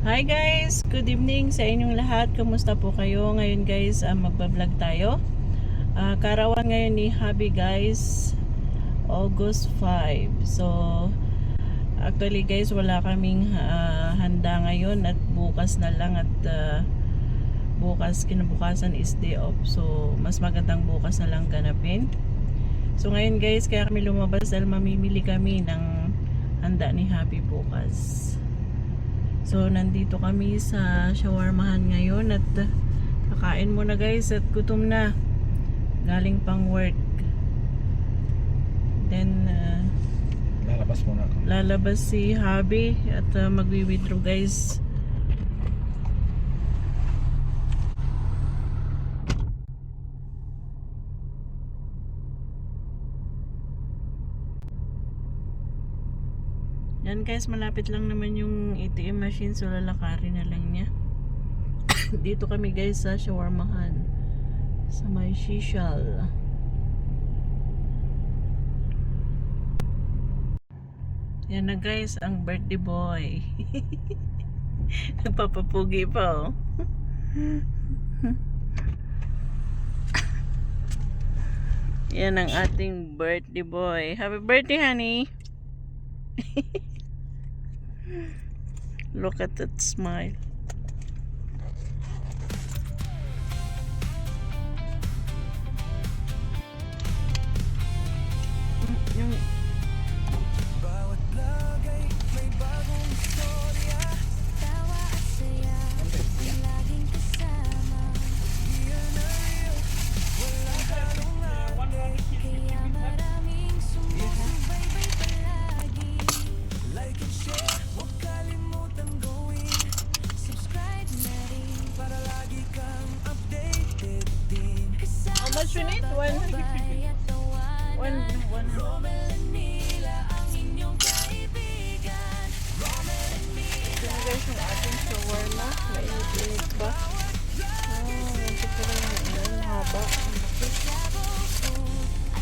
Hi guys! Good evening sa inyong lahat. Kumusta po kayo? Ngayon guys, magbablog tayo. Karawan ngayon ni Hubby guys, August 5. So, actually guys, wala kaming handa ngayon at bukas na lang at kinabukasan is day off. So, mas magandang bukas na lang ganapin. So, ngayon guys, kaya kami lumabas dahil mamimili kami ng handa ni Hubby bukas. So, nandito kami sa shawarmahan ngayon at kakain muna guys at gutom na. Galing pang work. Then, lalabas muna ako. lalabas si Hubby at magwi-withdraw guys. Yan guys, malapit lang naman yung ATM machine, so lalakarin na lang niya. Dito kami guys sa shawarmahan sa may Shishal. Yan na guys, ang birthday boy. Nagpapapugi pa oh. Yan ang ating birthday boy. Happy birthday honey. Look at that smile. Yung bawat vlog ay may bagong istorya. Tawa at saya ang laging kasama. Real na real, walang halong ate. Kaya maraming sumusubaybay palagi. Like and share, huwag kalimutang gawin. Subscribe na rin para lagi kang updated din. how much you need? One. Romel and Mila ang inyong kaibigan. Romel and Mila. Ito na guys yung ating shawarma. Mainit-init pa. Ito pa lang yung haba.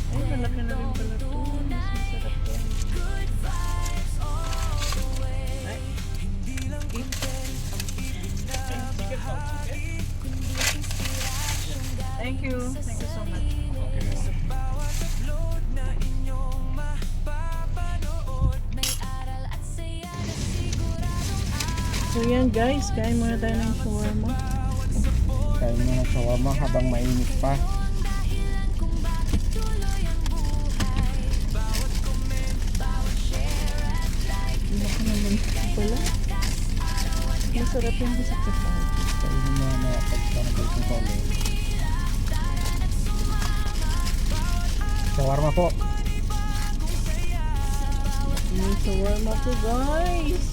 Ay, malaki na rin pala ito. Mas masarap yan. Good vibes all the way. Ay, Hindi lang content ang ibinahagi, kundi inspirasyong thank you. Thank you so much. sa bawat upload na inyong mapapanood. May aral at saya na siguradong So yan guys, kain muna tayo ng shawarma. Kain mo ng shawarma habang mainit pa. dahilan kung bakit tuloy ang buhay. Bawat comment, bawat share at like. Laki naman pala. Masarap yung masakit pa. Kainin mo na pagkanabay kong tole. Shawarma po. Yung shawarma ko guys.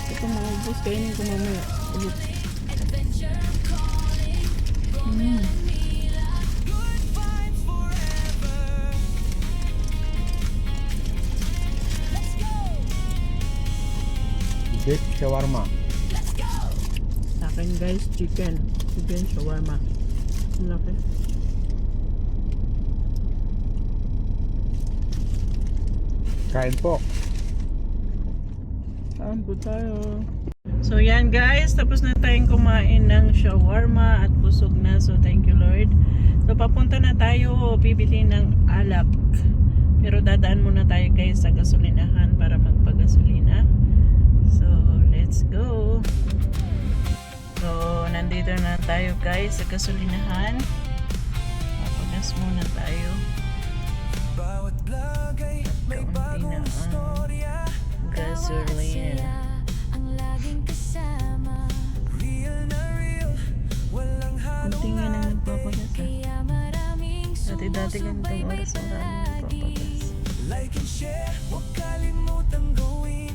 Ito mga boss, kainin ko mamaya. Ulit. Beef shawarma. Sa akin guys, chicken shawarma. Ang laki. Kain po. Saan po tayo? So yan guys, tapos na tayong kumain ng shawarma at busog na. So thank you Lord. So papunta na tayo, bibili ng alak. Pero dadaan muna tayo guys sa gasolinahan para magpagasolina. So let's go. So nandito na tayo guys sa gasolinahan. Papagas muna tayo. Bawat vlog ay may Kaunti na bagong ang istorya. gasolina. Ang laging kasama. Real na real, walang Kunti halong nga na ate. nagpapagas ah. Kaya maraming Dati-dati ganitong sumusubaybay oras ang dami palagi. nagpapagas. Like and share, huwag kalimutang gawin.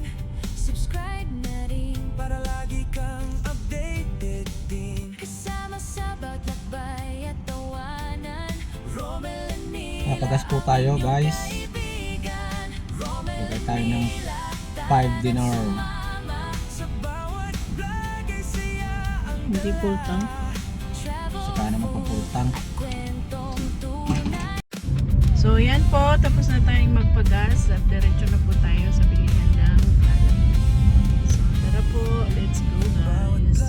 Subscribe na rin para lagi kang updated din. Kasama sa bawat lakbay at tawanan. Romel and Mila. Napagas po tayo guys. Kaibigan. Romel Bigay and tayo ng Mila. 5 dinar. Mama, sa bawat vlog ay saya ang Hindi full tank. travel Saka naman pang full tank. kwentong tunay. So yan po, tapos na tayong magpagas at diretso na po tayo sa bilihan ng alak. So tara po, let's go guys.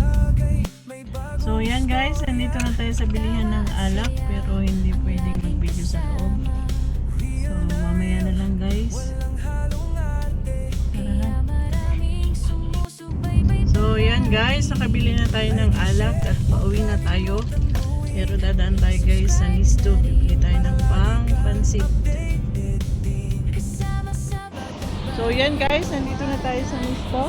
So yan guys, nandito na tayo sa bilihan ng alak pero hindi pwedeng mag-video sa loob. So mamaya na lang guys. Tara. So yan guys, nakabili na tayo ng alak at pauwi na tayo. Pero dadaan tayo guys sa Nisto. Bibili tayo ng pansit. So yan guys, nandito na tayo sa Nisto.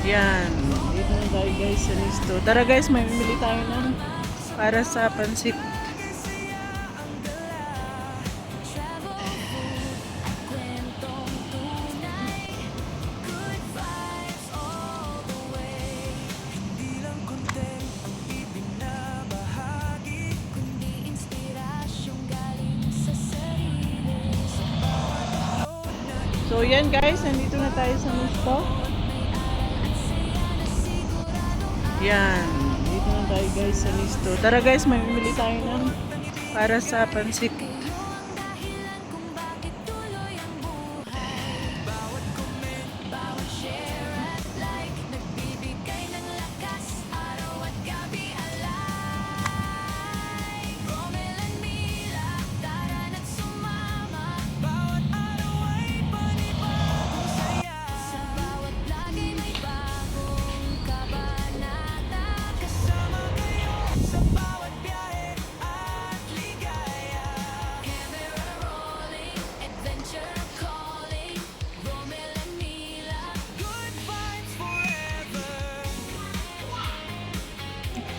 Yan, dito na tayo guys sa Nisto. Tara guys, may bibili tayo ng para sa pansit. So yan guys, nandito na tayo sa Nisto. Yan, dito na tayo guys sa Nisto. Tara guys, may bibili tayo ng para sa pansit.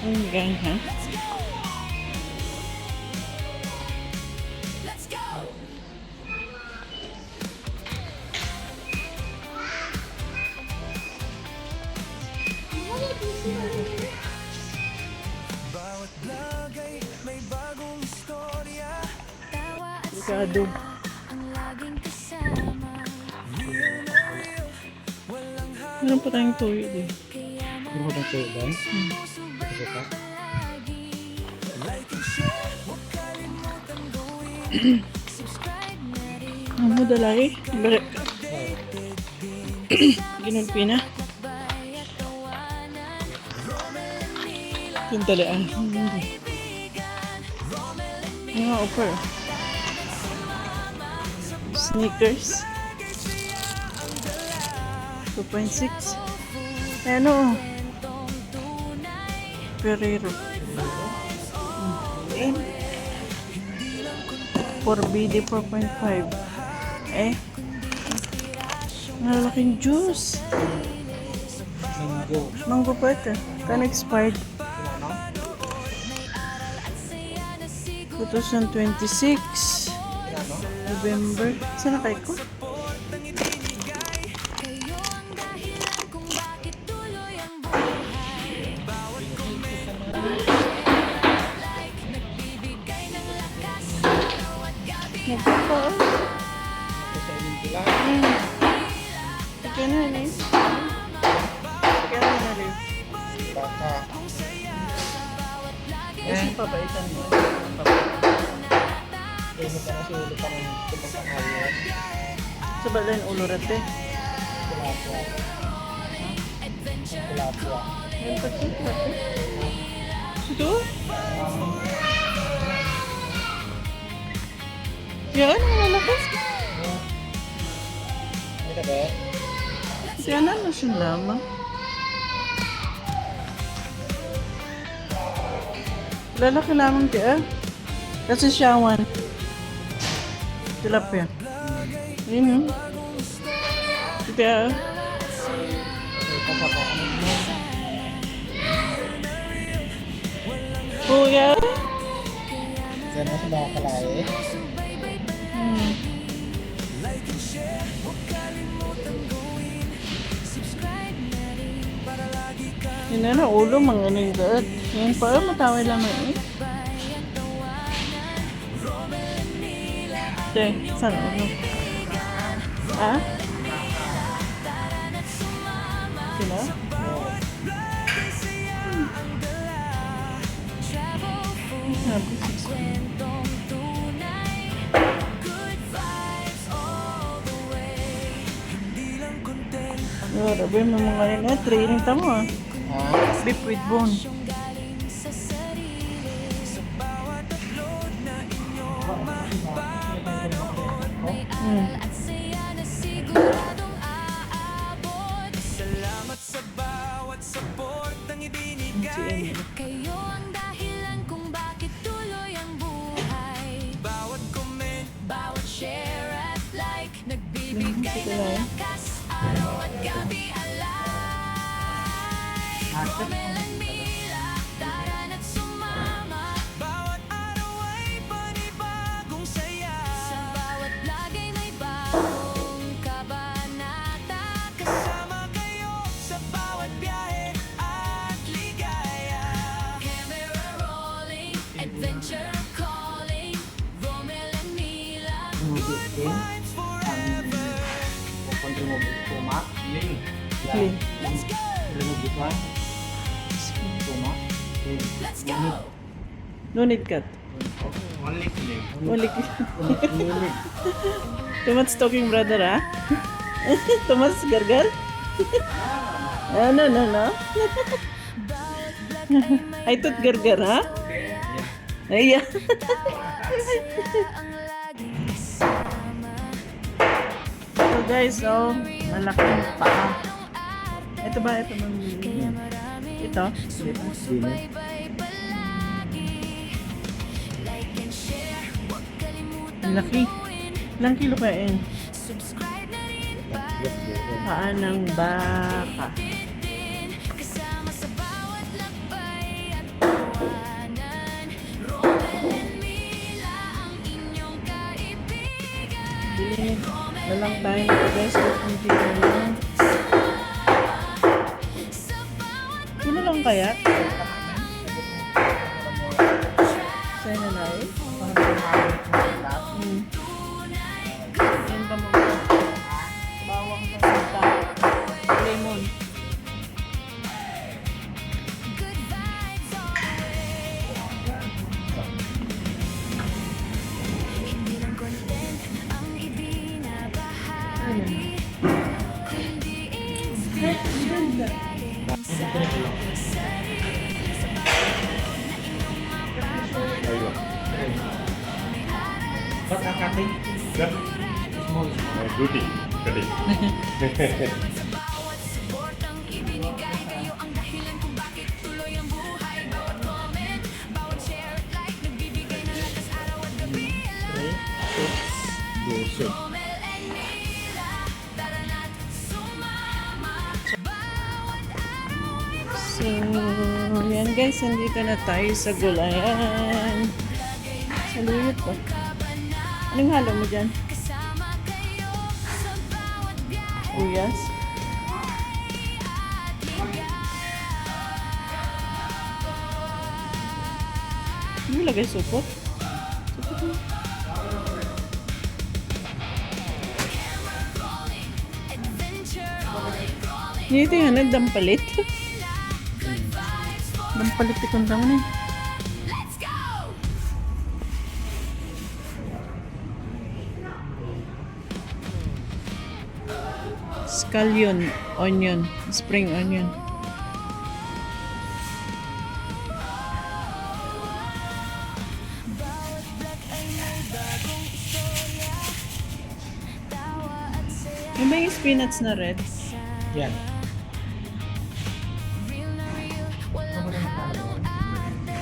Hanggang ha? Bawat vlog ay may bagong istorya. Tawa at Delikado. ang laging kasama. Real na real, walang Meron pa tayong tuyo din. Ano ko na kayo guys? halusubay palagi. Like and share, huwag kalimutan gawin. Subscribe na rin, Amo dalay. Ginulpi na. lakbay at tawanan. Romel and Mila, Tuntalaan. kaibigan. Romel and Mila, Mga offer. Sneakers. 2.6. Ano? kwentong tunay. Ferrero. 4BD 4.5. Malalaking juice. Mango. Mango pa ito. Kan expired. 2026. November. Saan na kayo ko? Kayo ang dahilan kung bakit tuloy ang buhay. Bawat comment, like, nagbibigay ng lakas. Araw at gabi, Nagpapa. Ito sa Olimpila. Ika na, Liz. Ika na, Liz. Baka. Kasi papaitan mo. Kaya mo pa kasi ulo pa ng tumpang Sa balayan ulo rate. Tilapia. Tilapia. Yan pa siya, rate. Ito? Yan, ang lalaki. Ano ba? Yan na siya lamang. Lalaki lamang kaya. Kasi siyawan. Tilapia. Yun yun. Kaya, Ito pa pa. kuya. Diyan mo sila nakakalae. like and share, huwag kalimutan gawin. Subscribe na rin para lagi kang Yun na ulo, mga nagdaat. Yan pa, mataway lamang eh. lakbay at tawanan. Romel and Mila, Te, saan ulo? Ha? taran at sumama. Sila? Bawat vlog ay saya ang dala. Travel full Sabi, 6. Kwentong tunay, good vibes all the way. Hindi lang content ang Oh, sabi mo mga yun. Training tamo ah. Beef with bone. yung galing sa sarili. Sa bawat upload na inyong mapapanood, may aral at saya na siguradong aabot. Salamat sa bawat support ang ibinigay. Kayo ang dahilan kung bakit tuloy ang buhay. Bawat comment, bawat share at like, nagbibigay ng lakas araw at gabi alay. Romel and Mila, taran at sumama. Bawat araw ay panibagong saya. Sa bawat vlog ay may bagong kabanata. Kasama kayo sa bawat biyahe at ligaya. Camera rolling, adventure calling. Romel and Mila, good vibes forever. Clean. Let's go, let's go. No need cut. Only Too much talking, brother, ah? Too much gargar? No. I thought gargar, ha? Ay, yeah. Ang laging kasama. So guys, oh, malaking paa. Ito ba? Ito Kaya marami Ito? sumusubaybay palagi. Like and share, huwag kalimutan Laki. gawin. Ilang kilo kaya yun? Subscribe na rin para Paa ng baka. din. Kasama sa bawat lakbay at tawanan. Romel and Mila, ang inyong kaibigan. Bili na lang tayo nito guys. Hindi na lang. Sa bawat Kilo lang kaya? Sa'yo na na eh. Yan ba mo? Bawang paminta. Lemon. good vibes always. Hindi lang content ang ibinabahagi, kundi inspiration galing sa sarili. Sa bawat na inyong mapapanood, may aral at Duty. sa bawat support ang ibinigay. Kayo ang dahilan kung bakit tuloy ang buhay. Bawat comment, bawat share at like, nagbibigay ng lakas araw at gabi. Romel and Mila, tara na't sumama. Bawat araw So, yan guys. Nandito na tayo sa gulayan. Saluyot ba? Anong halo mo dyan? kasama kayo sa bawat biyahe Uyas? at ligaya. Ano lagay supot? Supot mo. Adventure rolling. Dito yung ano, dampalit. Dampalit ikong tamo na eh. Let's go! Scallion, onion, spring onion. Bawat vlog ay may bagong istorya. Tawa at saya Yung ba yung spinach na red? Yan. real na real, walang halong arte.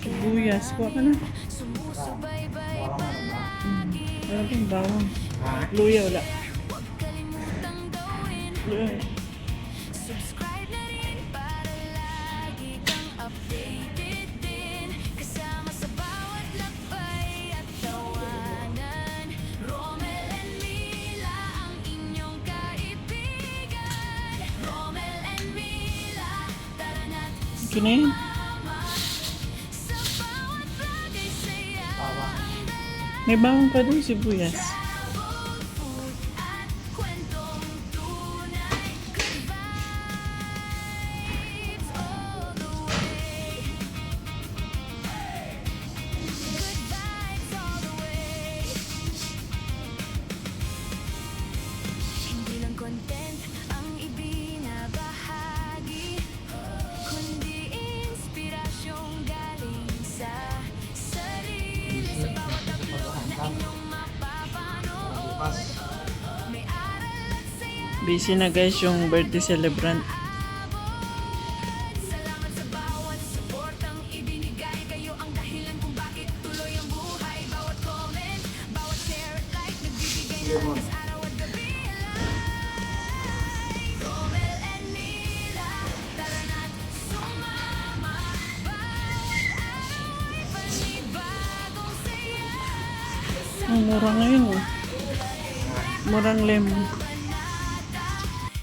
Sibuyas. Kuha ka na. Sumusubaybay palagi. Wala pang bawang. Luya wala. Huwag kalimutang gawin. Luya. Subscribe na rin para lagi kang updated din. Kasama sa bawat lakbay at tawanan. Romel and Mila, ang inyong kaibigan. Romel and Mila, tara na't Ito na yun. sumama. Sa bawat vlog ay saya. May bawang pa doon sibuyas. Bold food at kwentong tunay. Good vibes all the way. Busy na guys yung birthday celebrant. Salamat sa bawat suportang ibinigay. Kayo ang dahilan kung bakit tuloy ang buhay. Bawat comment, bawat share at like, nagbibigay ng oras araw at gabi. Romel and Mila, tara na't sumama. Bawat araw ay panibagong saya. Ang mura ngayon oh. Murang lemon.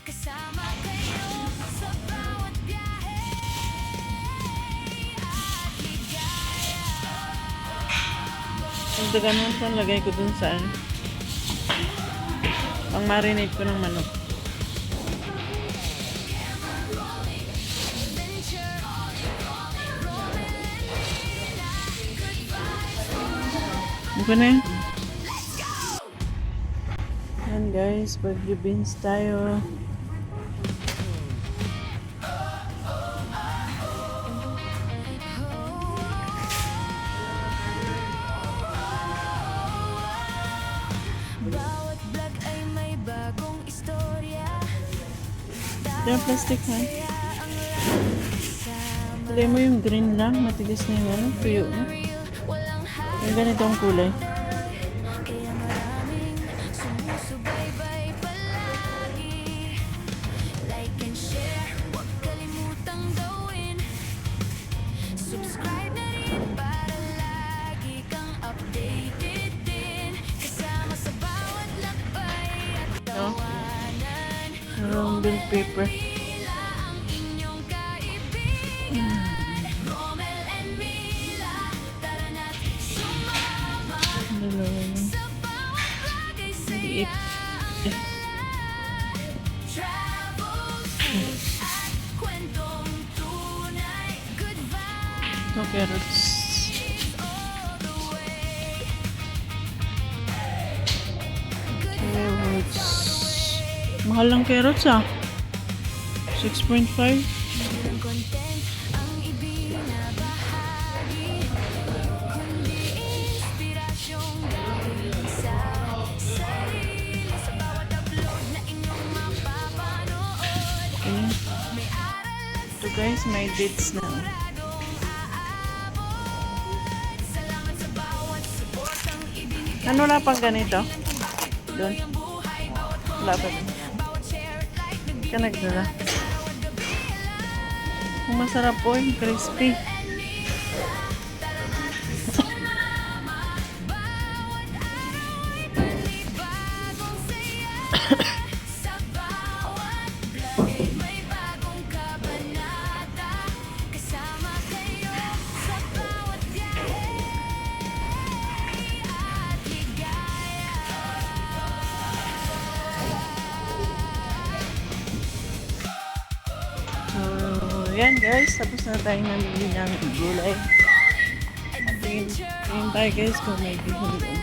Kasama kayo sa bawat biyahe at ligaya. Ang dagan sa lagay ko dun sa pang marinate ko ng manok. Ano na yun? Yan guys, Baguio beans tayo. Bawat vlog ay may bagong istorya. Yan plastic ha. Kaya ang laging kasama. Lagay mo yung green lang, matigas na yung ano, tuyo na. Real, walang high. Yung ganitong kulay. Kaya maraming sumusubaybay palagi. Like and share, huwag kalimutang gawin. Subscribe na rin para lagi kang updated din. Kasama sa bawat lakbay at No? tawanan. Yung bill paper. Mila ang inyong kaibigan. Romel and Mila, tara na't sumama. Dalawa yun. Sa bawat bagay Maliit. saya ang travels at kwentong tunay. Good vibes Ito carrots. all the way. Good Carrots. Mahal ng carrots ah. 6.5. ng content ang ibinabahagi, kundi inspirasyong galing sa sarili. Sa bawat upload na inyong mapapanood, Ayan. may aral at Ito guys, may dates na. siguradong aabot. Salamat sa bawat suportang ibinigay. Ano na pang ganito? Doon. Ang buhay, bawat Wala pa din. bawat share at like, Ka nagdala. araw at gabi. Ang masarap po yung crispy. Bagong saya. Sa bawat vlog ay may bagong kabanata. Kasama kayo sa bawat biyahe at ligaya. So, yan guys. Tapos na tayo namili ng gulay. Tingin tayo guys kung may bihon doon.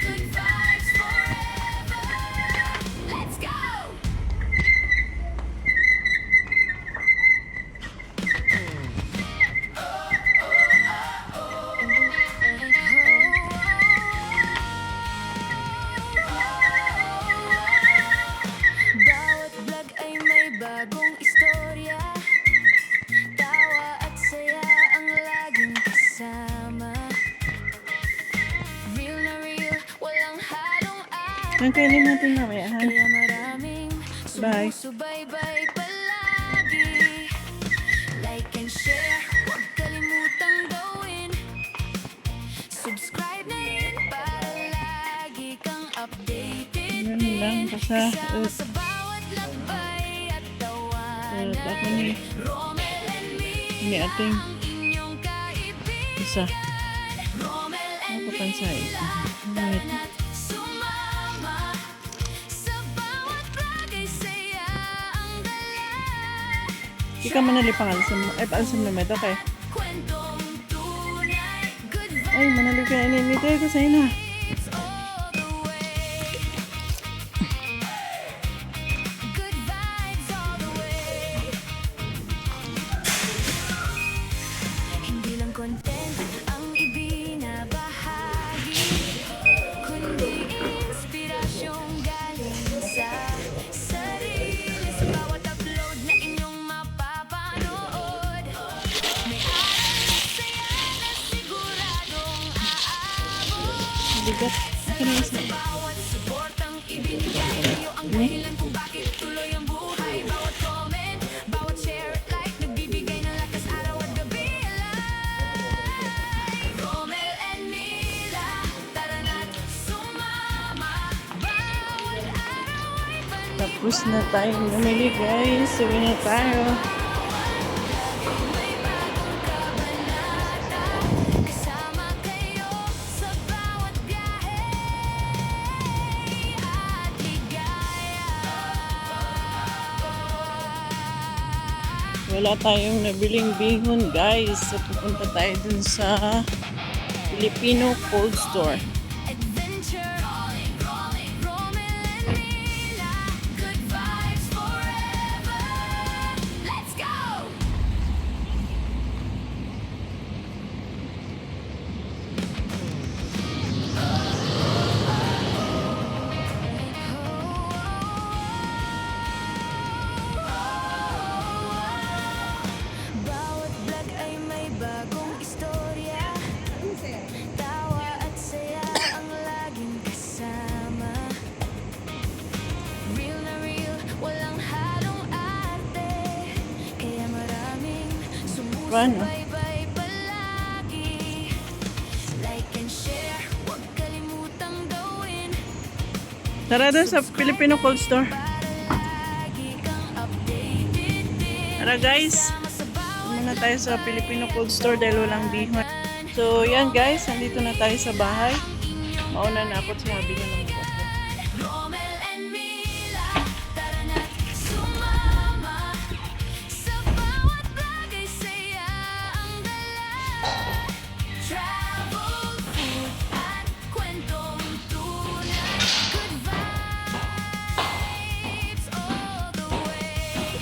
Good vibes forever. Let's go! Bawat vlog ay may bagong istorya. Tawa at saya ang laging kasama. Real na real, walang halong Ang kainin natin mamaya ha. kaya maraming Bye. sumusubaybay palagi. Like and share, huwag kalimutang gawin. Subscribe na rin para lagi kang updated Yan din. lang, basta, Kasama sa bawat lakbay at tawanan. ako ni Romel and Mila ni ating ang inyong kaibigan. isa. Romel and Ako pansay. Tara na't sumama. Sa bawat bagay saya ang dala. Di ka manali pangalsam mo. Ay, pangalsam na meto kay. Kwentong tunay. Good Ay, manali ka na nito ko sa'yo na. vibes all the way. Good vibes all the way. Hindi lang content ang ibinabahagi, bigat. Akin na isa. Bawat suportang ibinigay sa'yo ang dahilan kung bakit tuloy ang buhay. Bawat comment, bawat share, like, nagbibigay ng lakas araw at gabi. Like Romel and Mila, tara na't sumama. Bawat araw ay panig. Tapos na tayong namili guys. Uwi na tayo. May bagong kabanata, kasama kayo sa bawat biyahe at ligaya. Wala tayong nabiling bihon guys. So pupunta tayo dun sa Filipino Cold Store. Adventure, Romel and Mila, good vibes forever. Let's go! Bawat vlog ay may bagong istorya. Tawa at saya ang laging kasama. Real na real, walang halong arte. Kaya maraming sumusubaybay palagi. Like and share, huwag kalimutang gawin. Tara dun sa Filipino Cold Store. Para lagi kang updated din. Tara guys. Sama sa bawat Muna tayo sa Filipino Cold Store dahil walang bihon. So yan guys, nandito na tayo sa bahay. Mauna na ako sa habi ng bukas. Romel and Mila, tara na't sumama. Sa bawat bagay saya ang dala. Travel, food, at kwentong tunay. Good vibes all the way.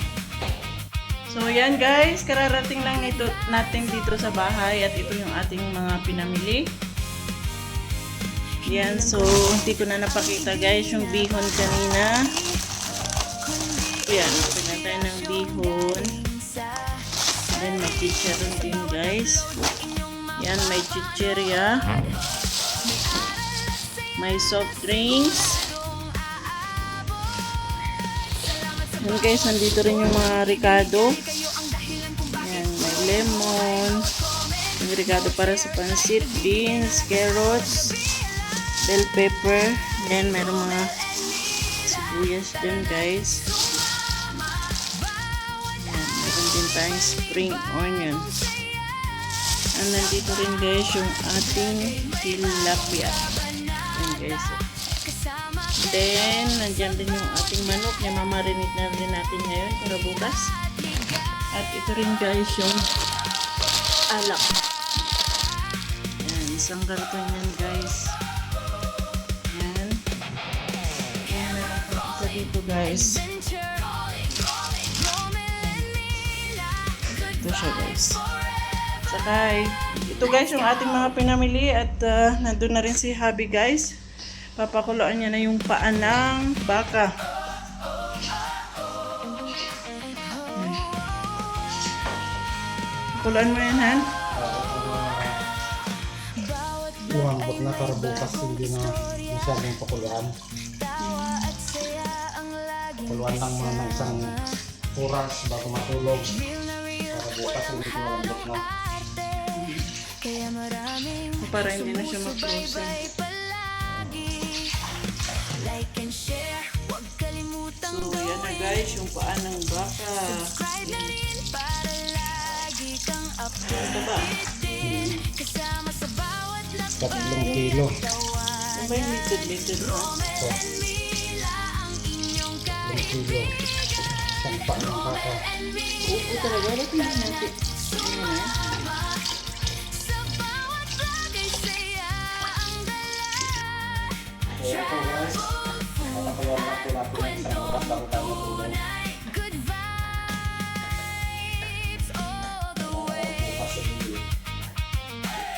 So yan guys, kararating lang natin dito sa bahay at ito yung ating mga pinamili. Yan, so hindi ko na napakita guys yung bihon kanina. Yan, pila tayo ng bihon. Then may chicharon din guys. Yan, may chicheria. May soft drinks. Yan guys, nandito rin yung mga ricado. Yan, may lemon. Yung ricado para sa pansit, beans, carrots, bell pepper. Then, meron mga sibuyas dyan guys. Yan, meron din tayong spring onion. And nandito rin guys yung ating tilapia. Yan guys. Then, nandyan din yung ating manok. Yung mamarinate na rin natin ngayon para bukas. At ito rin guys yung alak. Yan, isang karton yan guys. Yan. Yan, meron pa isa dito guys. Ito siya guys. Sakay. Ito guys yung ating mga pinamili at nandun na rin si Habi guys. Papakuloan niya na yung paa ng baka. Pakuloan mo yan, Han? Lumambot na para bukas hindi na masyadong pakuluan. Pakuluan lang muna ng isang oras bago matulog. Para bukas hindi lumambot na. Para hindi na siya mag-frozen. So, yan na guys, yung paa ng baka. Ito ba? 3 kilo. Ano ba yung litid-litid mo? So, 3 kilo. Isang paa ng baka. Oo talaga, ba't hindi natin? Ano na? Kaya ito guys, matakuloan na po natin ng isang oras bago tayo matulog. Good vibes all the way. Bukas hindi.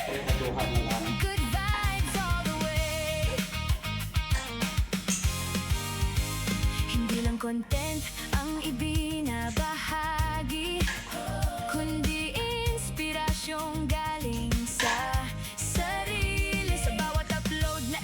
Kaya natuhan na lang. Good vibes all the way. Hindi lang content ang ibinabahagi, kundi inspirasyong galing sa sarili. Sa bawat upload na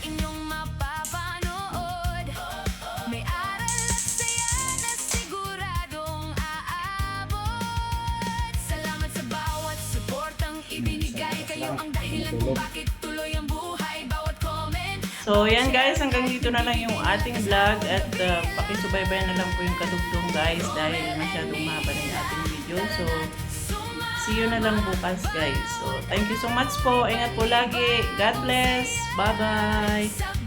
tulog. Bakit tuloy ang buhay bawat comment? So, yan guys, hanggang dito na lang yung ating vlog at pakisubaybay na lang po yung kadugtong guys dahil masyadong mahaba na yung ating video. So, see you na lang bukas guys. So, thank you so much po. Ingat po lagi. God bless. Bye-bye.